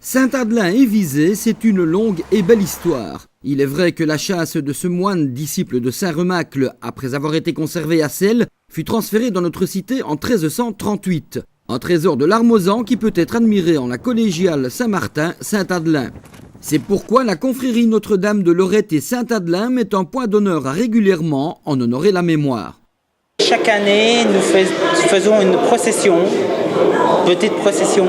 Saint-Adelin et Visé, c'est une longue et belle histoire. Il est vrai que la chasse de ce moine, disciple de Saint-Remacle, après avoir été conservée à Celles, fut transférée dans notre cité en 1338. Un trésor de l'Armozan qui peut être admiré en la collégiale Saint-Martin, Saint-Adelin. C'est pourquoi la confrérie Notre-Dame de Lorette et Saint-Adelin met un point d'honneur à régulièrement en honorer la mémoire. Chaque année, nous faisons une procession, petite procession,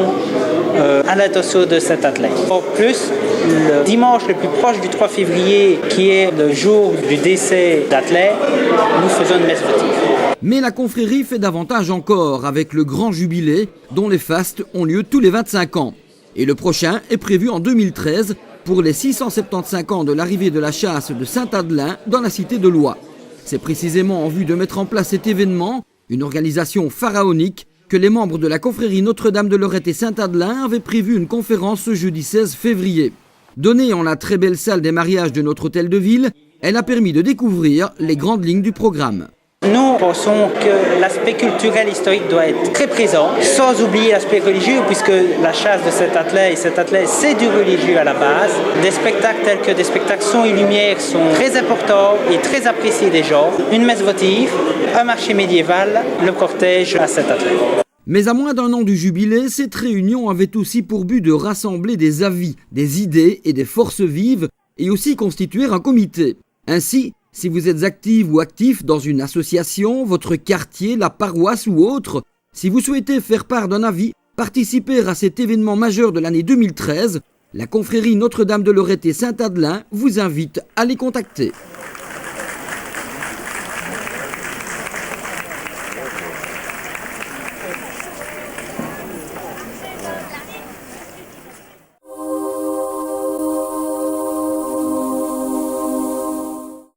à l'intention de Saint-Adelin. En plus, le dimanche le plus proche du 3 février, qui est le jour du décès d'Adelin, nous faisons une messe votive. Mais la confrérie fait davantage encore avec le grand jubilé dont les fastes ont lieu tous les 25 ans. Et le prochain est prévu en 2013 pour les 675 ans de l'arrivée de la chasse de Saint-Adelin dans la cité de Loie. C'est précisément en vue de mettre en place cet événement, une organisation pharaonique, que les membres de la confrérie Notre-Dame de Lorette et Saint-Adelin avaient prévu une conférence ce jeudi 16 février. Donnée en la très belle salle des mariages de notre hôtel de ville, elle a permis de découvrir les grandes lignes du programme. Nous pensons que l'aspect culturel historique doit être très présent, sans oublier l'aspect religieux, puisque la chasse de Saint-Adelin et Saint-Adelin, c'est du religieux à la base. Des spectacles tels que des spectacles son et lumière sont très importants et très appréciés des gens. Une messe votive, un marché médiéval, le cortège à Saint-Adelin. Mais à moins d'un an du jubilé, cette réunion avait aussi pour but de rassembler des avis, des idées et des forces vives, et aussi constituer un comité. Ainsi, si vous êtes active ou actif dans une association, votre quartier, la paroisse ou autre, si vous souhaitez faire part d'un avis, participer à cet événement majeur de l'année 2013, la confrérie Notre-Dame de Lorette et Saint-Adelin vous invite à les contacter.